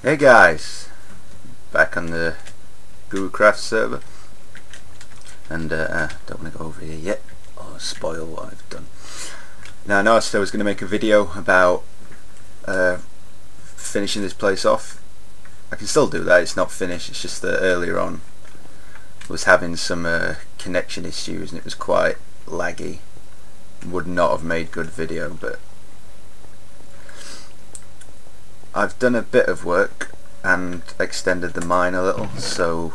Hey guys, back on the GuruCraft server, and don't want to go over here yet or spoil what I've done. Now I noticed I was going to make a video about finishing this place off. I can still do that, it's not finished, it's just that earlier on I was having some connection issues and it was quite laggy. Would not have made good video, but I've done a bit of work and extended the mine a little, so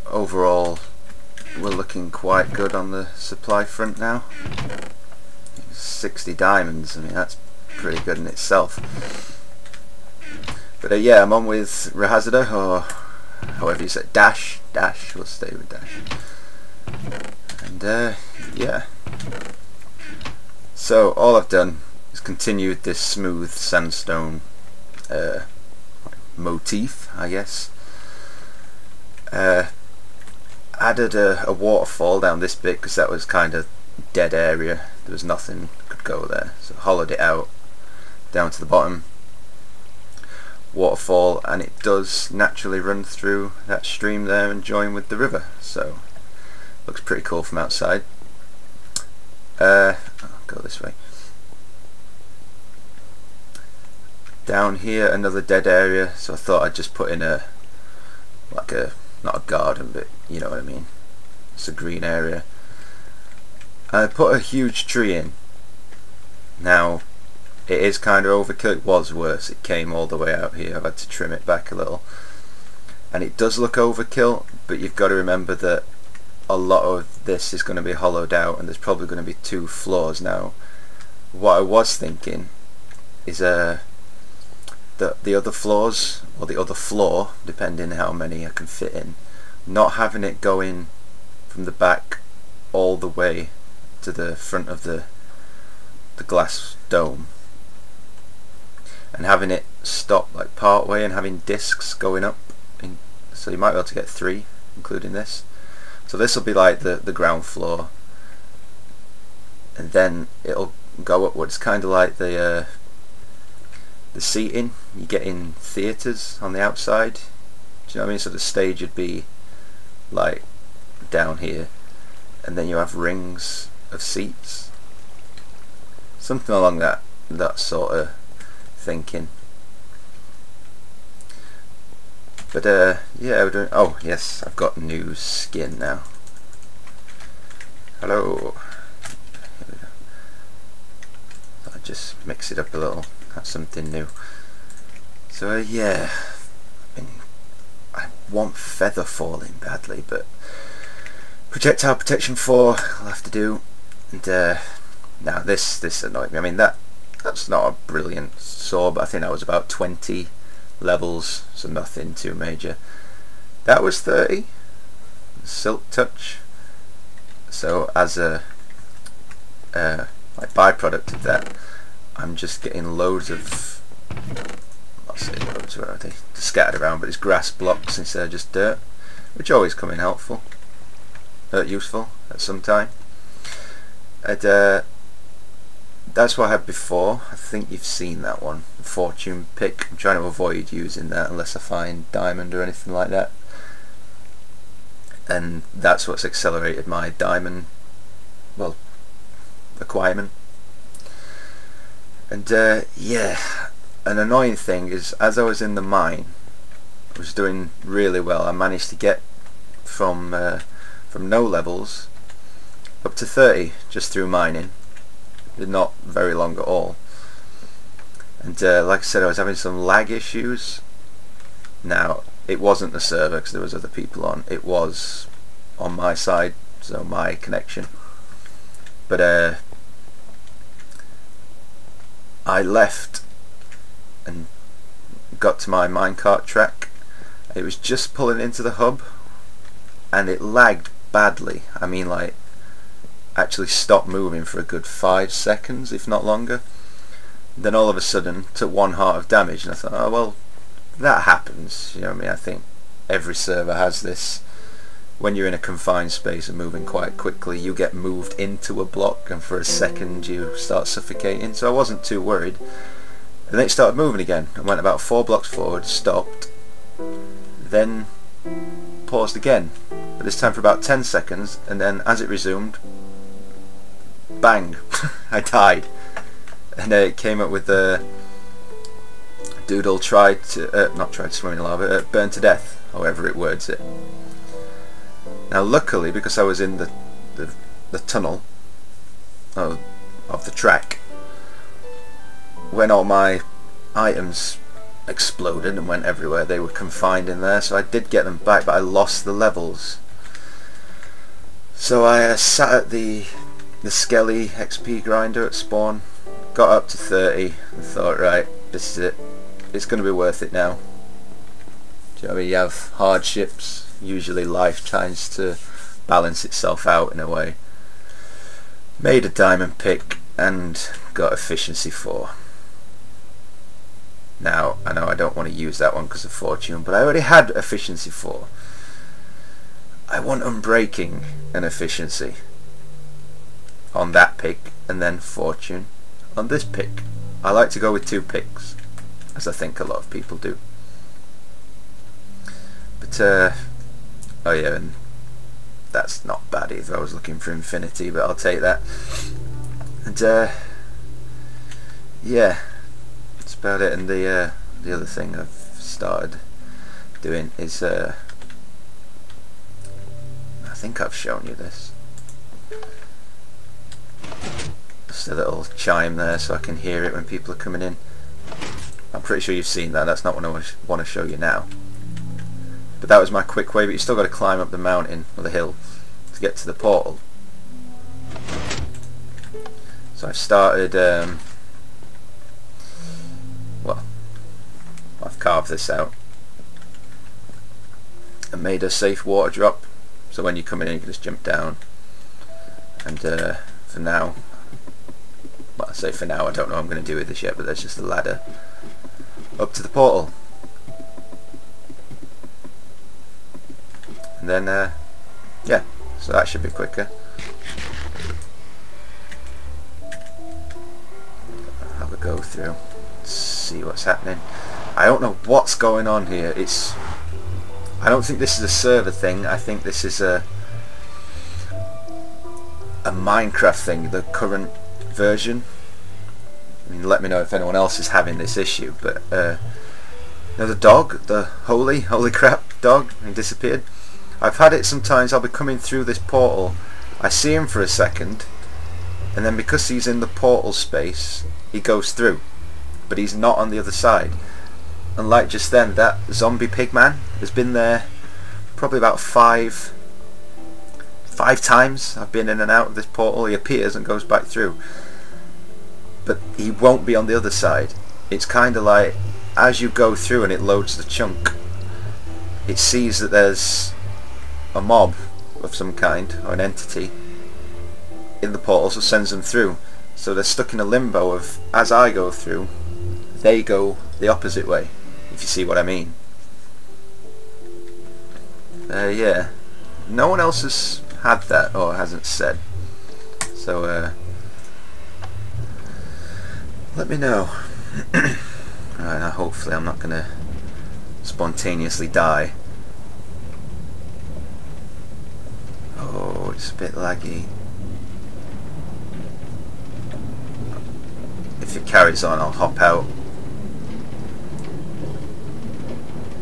overall we're looking quite good on the supply front now. 60 diamonds, I mean that's pretty good in itself. But yeah, I'm on with Rahazada, or however you say it, Dash, we'll stay with Dash. And yeah, so all I've done is continued this smooth sandstone motif, I guess. Added a waterfall down this bit because that was kind of dead area, there was nothing could go there, so hollowed it out down to the bottom. Waterfall, and it does naturally run through that stream there and join with the river, so looks pretty cool from outside. I'll go this way. Down here another dead area, so I thought I'd just put in not a garden, but you know what I mean, it's a green area. I put a huge tree in. Now it is kind of overkill, it was worse, it came all the way out here, I've had to trim it back a little, and it does look overkill, but you've got to remember that a lot of this is going to be hollowed out and there's probably going to be 2 floors. Now what I was thinking is the other floors, or the other floor, depending how many I can fit in, not having it go in from the back all the way to the front of the glass dome, and having it stop like part way and having discs going up so you might be able to get 3 including this. So this will be like the ground floor, and then it'll go upwards, kind of like the seating you get in theatres on the outside. Do you know what I mean? So the stage would be like down here, and then you have rings of seats, something along that sort of thinking. But yeah, we're doing. Oh yes, I've got new skin now. Hello. Here we go. I'll just mix it up a little. That's something new. So yeah, I want feather falling badly, but projectile protection 4 I'll have to do. And now this annoyed me. I mean that's not a brilliant saw, but I think that was about 20 levels, so nothing too major. That was 30 silk touch, so as a like byproduct of that, I'm just getting loads of, I'll say loads, where are they? Scattered around, but it's grass blocks instead of just dirt, which always come in helpful, useful at some time. And that's what I had before. I think you've seen that one, the fortune pick. I'm trying to avoid using that unless I find diamond or anything like that, and that's what's accelerated my diamond, well, acquirement. And yeah, an annoying thing is, as I was in the mine, I was doing really well. I managed to get from no levels up to 30 just through mining. Not very long at all. And like I said, I was having some lag issues. Now it wasn't the server because there was other people on, it was on my side, so my connection. But I left and got to my minecart track. It was just pulling into the hub and it lagged badly. I mean, like, actually stopped moving for a good 5 seconds, if not longer. Then all of a sudden took 1 heart of damage, and I thought, oh well, that happens, you know what I mean? I think every server has this. When you're in a confined space and moving quite quickly, you get moved into a block and for a second you start suffocating. So I wasn't too worried. And then it started moving again and went about 4 blocks forward, stopped, then paused again, but this time for about 10 seconds, and then as it resumed, bang, I died. And it came up with the Doodle tried to, not tried to swim in lava, burned to death, however it words it. Now luckily, because I was in the tunnel of the track, when all my items exploded and went everywhere, they were confined in there, so I did get them back, but I lost the levels. So I sat at the Skelly XP grinder at spawn, got up to 30 and thought, right, this is it, it's going to be worth it now. Do you know what I mean? You have hardships, usually life tries to balance itself out in a way. Made a diamond pick and got efficiency 4. Now, I know I don't want to use that one because of fortune, but I already had efficiency 4. I want unbreaking and efficiency on that pick, and then fortune on this pick. I like to go with 2 picks, as I think a lot of people do. But, oh yeah, and that's not bad either. I was looking for infinity, but I'll take that. And, yeah. About it. And the other thing I've started doing is I think I've shown you this, just a little chime there so I can hear it when people are coming in. I'm pretty sure you've seen that. That's not what I want to show you now, but that was my quick way. But you still got to climb up the mountain or the hill to get to the portal. So I've started well, I've carved this out and made a safe water drop, so when you come in you can just jump down. And for now, well, I say for now, I don't know what I'm going to do with this yet, but there's just a ladder up to the portal. And then yeah, so that should be quicker. Have a go through, see what's happening. I don't know what's going on here. I don't think this is a server thing. I think this is a Minecraft thing, the current version. I mean, let me know if anyone else is having this issue. But the dog, the holy crap dog, he disappeared. I've had it sometimes. I'll be coming through this portal, I see him for a second, and then because he's in the portal space, he goes through, but he's not on the other side. And like just then, that zombie pigman has been there probably about five times. I've been in and out of this portal. He appears and goes back through, but he won't be on the other side. It's kind of like as you go through and it loads the chunk, it sees that there's a mob of some kind or an entity in the portal, so sends them through. So they're stuck in a limbo of, as I go through, they go the opposite way, if you see what I mean. Yeah, no one else has had that or hasn't said, so let me know. Right, now hopefully I'm not gonna spontaneously die. Oh, it's a bit laggy. If it carries on, I'll hop out.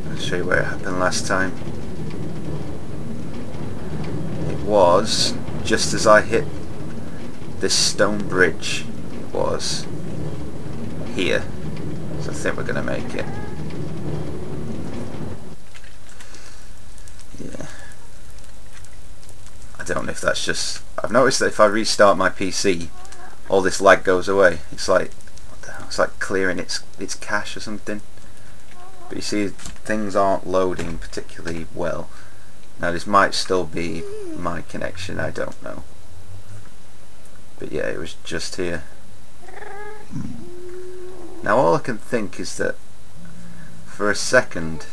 I'll show you where it happened last time. It was just as I hit this stone bridge. It was here. So I think we're gonna make it. Yeah. I don't know if that's just... I've noticed that if I restart my PC, all this lag goes away. It's like, what the hell? It's like clearing its cache or something. But you see, things aren't loading particularly well. Now this might still be my connection, I don't know. But yeah, it was just here. Now all I can think is that for a second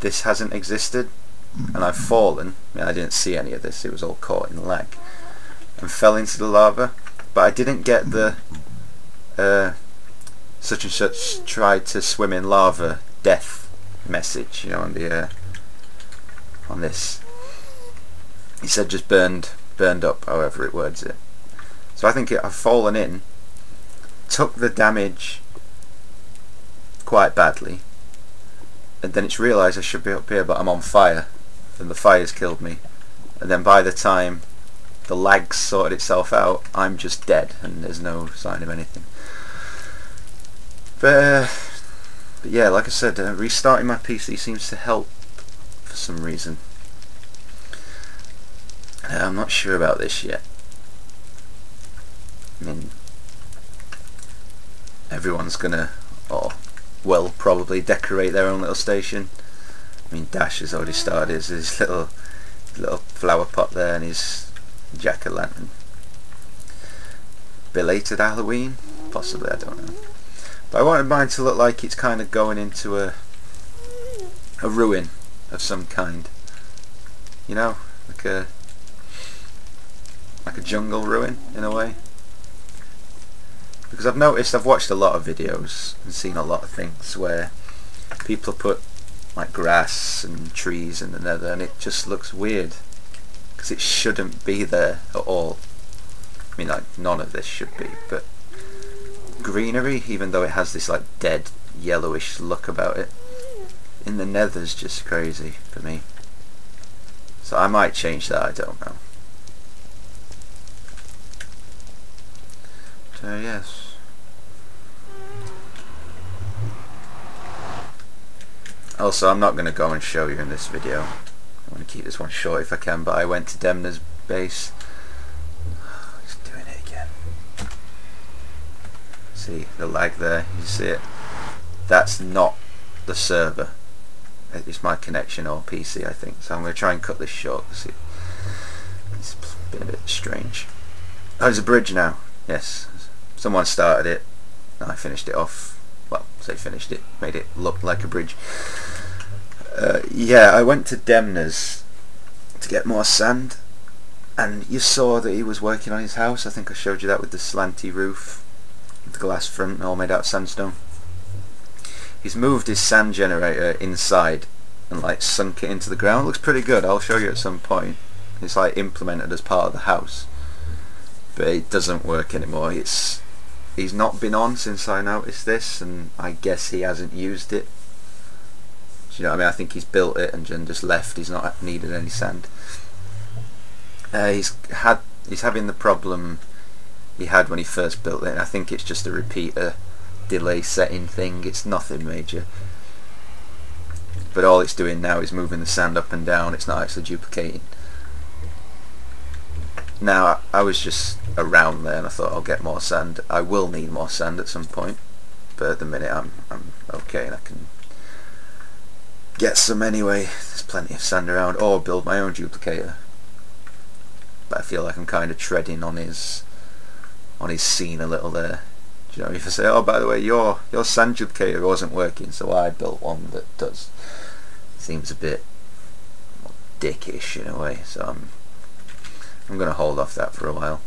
this hasn't existed and I've fallen. I mean, I didn't see any of this, it was all caught in the lag, and fell into the lava. But I didn't get the such and such tried to swim in lava, death message, you know, on the on this. He said just burned up, however it words it. So I think I've fallen in, took the damage quite badly, and then it's realised I should be up here, but I'm on fire, and the fire's killed me. And then by the time the lag sorted itself out, I'm just dead, and there's no sign of anything. But yeah, like I said, restarting my PC seems to help for some reason. I'm not sure about this yet. I mean, everyone's gonna, or will probably decorate their own little station. I mean, Dash has already started his little flower pot there and his jack-o'-lantern. Belated Halloween? Possibly, I don't know. But I wanted mine to look like it's kind of going into a ruin of some kind. You know, like a jungle ruin in a way. Because I've noticed, I've watched a lot of videos and seen a lot of things where people put like grass and trees in the nether, and it just looks weird because it shouldn't be there at all. I mean, like, none of this should be, but greenery, even though it has this like dead yellowish look about it, in the nether's just crazy for me. So I might change that, I don't know. So yes. Also, I'm not going to go and show you in this video. I want to keep this one short if I can, but I went to Demner's base. He's doing it again. See the lag there? You see it? That's not the server. It's my connection or PC, I think. So I'm going to try and cut this short. See, it's been a bit strange. Oh, there's a bridge now. Yes. Someone started it, and I finished it off. Well, say finished it, made it look like a bridge. Yeah, I went to Demner's to get more sand, and you saw that he was working on his house. I think I showed you that with the slanty roof, the glass front, all made out of sandstone. He's moved his sand generator inside and like sunk it into the ground. It looks pretty good. I'll show you at some point. It's like implemented as part of the house, but it doesn't work anymore. He's not been on since I noticed this, and I guess he hasn't used it. Do you know what I mean? I think he's built it and just left. He's not needed any sand. He's having the problem he had when he first built it, and I think it's just a repeater delay setting thing. It's nothing major, but all it's doing now is moving the sand up and down. It's not actually duplicating. Now, I was just around there and I thought I'll get more sand. I will need more sand at some point, but at the minute I'm okay, and I can get some anyway. There's plenty of sand around, or build my own duplicator. But I feel like I'm kind of treading on his scene a little there. Do you know, if I say, oh, by the way, your sand duplicator wasn't working, so I built one that does. Seems a bit dickish in a way, so I'm going to hold off that for a while,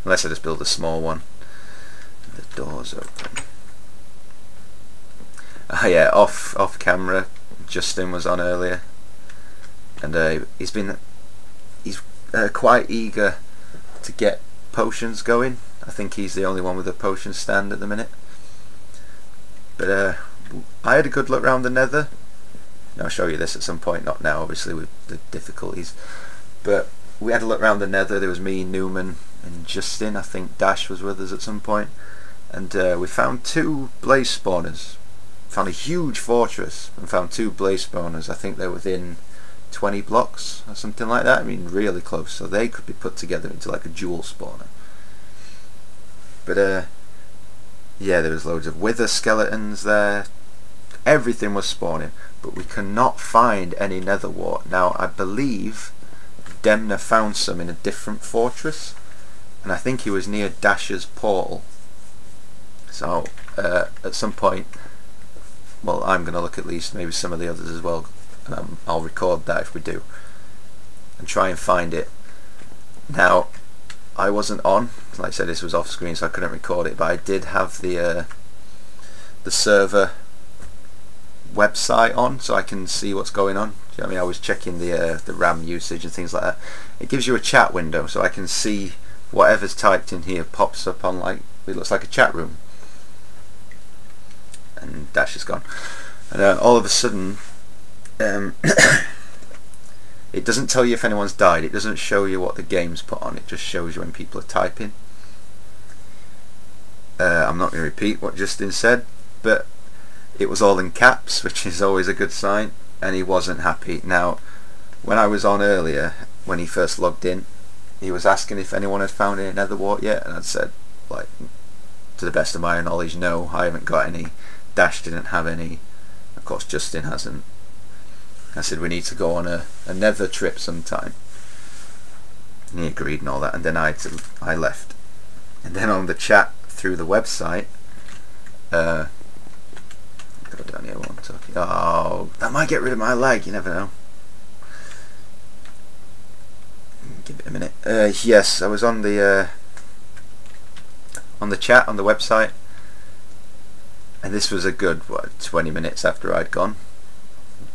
unless I just build a small one. The door's open. Oh yeah, off camera, Justin was on earlier, and he's quite eager to get potions going. I think he's the only one with a potion stand at the minute. But I had a good look around the nether. I'll show you this at some point, not now obviously with the difficulties, but we had a look around the nether. There was me, Newman and Justin. I think Dash was with us at some point, and we found 2 blaze spawners. Found a huge fortress and found 2 blaze spawners. I think they're within 20 blocks or something like that. I mean, really close, so they could be put together into like a dual spawner. But yeah, there was loads of wither skeletons there. Everything was spawning, but we cannot find any nether wart. Now I believe Demner found some in a different fortress, and I think he was near Dash's portal. So at some point, well, I'm going to look at least, maybe some of the others as well, and I'll record that if we do, and try and find it. Now, I wasn't on, like I said, this was off screen, so I couldn't record it, but I did have the the server website on so I can see what's going on. Do you know what I mean? I was checking the RAM usage and things like that. It gives you a chat window so I can see whatever's typed in here pops up on, like, it looks like a chat room. And Dash is gone. And all of a sudden it doesn't tell you if anyone's died. It doesn't show you what the game's put on. It just shows you when people are typing. I'm not going to repeat what Justin said, but it was all in caps, which is always a good sign, and he wasn't happy. Now, when I was on earlier, when he first logged in, he was asking if anyone had found any nether wart yet, and I'd said, like, to the best of my knowledge, no, I haven't got any. Dash didn't have any. Of course, Justin hasn't. I said we need to go on a nether trip sometime, and he agreed and all that, and then I left. And then on the chat through the website, go down here while I'm talking. Oh, that might get rid of my lag, you never know. Give it a minute. Yes, I was on the chat on the website, and this was a good 20 minutes after I'd gone,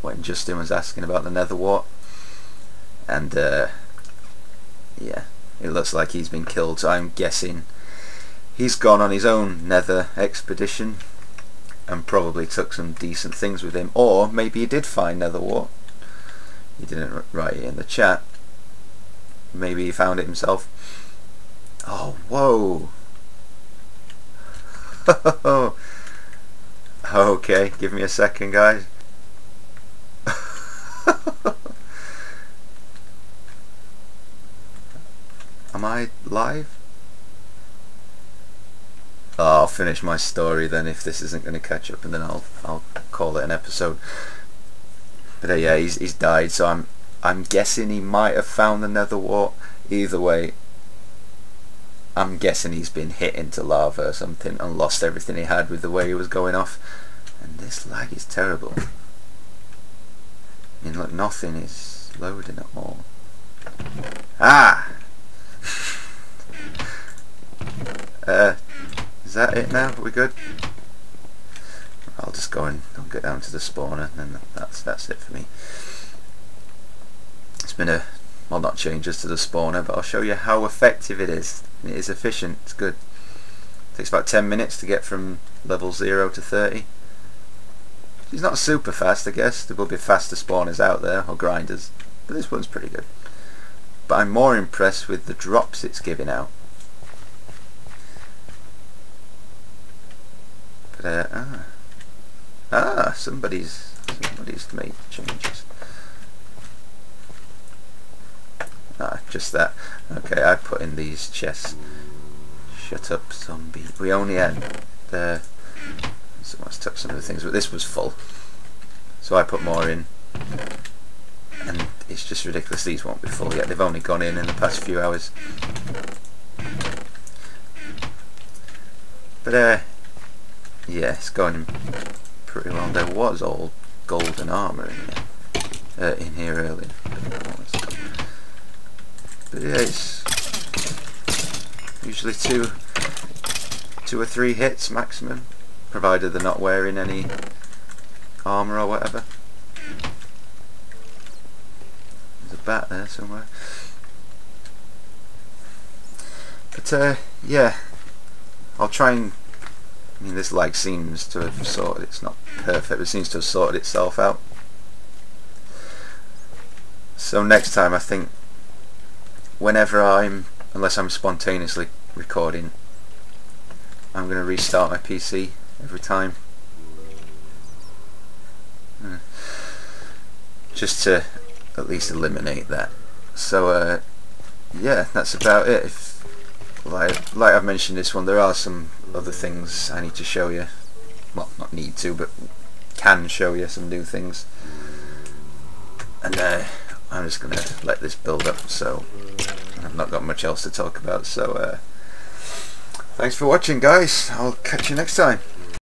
when Justin was asking about the nether wart, and yeah, it looks like he's been killed, so I'm guessing he's gone on his own nether expedition and probably took some decent things with him, or maybe he did find nether wart. He didn't write it in the chat. Maybe he found it himself. Oh, whoa. Okay, give me a second, guys. Am I live? Oh, I'll finish my story then if this isn't going to catch up, and then I'll call it an episode. But yeah, he's died, so I'm guessing he might have found the nether wart. Either way, I'm guessing he's been hit into lava or something and lost everything he had with the way he was going off. And this lag is terrible. I mean, look, nothing is loading at all. Ah! Is that it now? Are we good? I'll just go and I'll get down to the spawner, and then that's it for me. It's been a, well, not changes to the spawner, but I'll show you how effective it is. It is efficient. It's good. It takes about 10 minutes to get from level 0 to 30. It's not super fast, I guess. There will be faster spawners out there, or grinders, but this one's pretty good. But I'm more impressed with the drops it's giving out. But somebody's made changes. Just that. Okay, I put in these chests. Shut up, zombie. We only had someone's took some of the things, but this was full, so I put more in, and it's just ridiculous these won't be full yet. They've only gone in the past few hours. But yeah, it's going pretty well. There was all golden armour in here earlier. But yeah, it's usually two or three hits maximum, provided they're not wearing any armour or whatever. There's a bat there somewhere. But yeah, I'll try and, I mean, this lag seems to have sorted, it's not perfect, but it seems to have sorted itself out. So next time, I think, whenever unless I'm spontaneously recording, I'm going to restart my PC every time. Just to at least eliminate that. So yeah, that's about it. Like I've mentioned this one, there are some other things I need to show you. Well, not need to, but can show you some new things. And I'm just going to let this build up, so I've not got much else to talk about. So thanks for watching, guys. I'll catch you next time.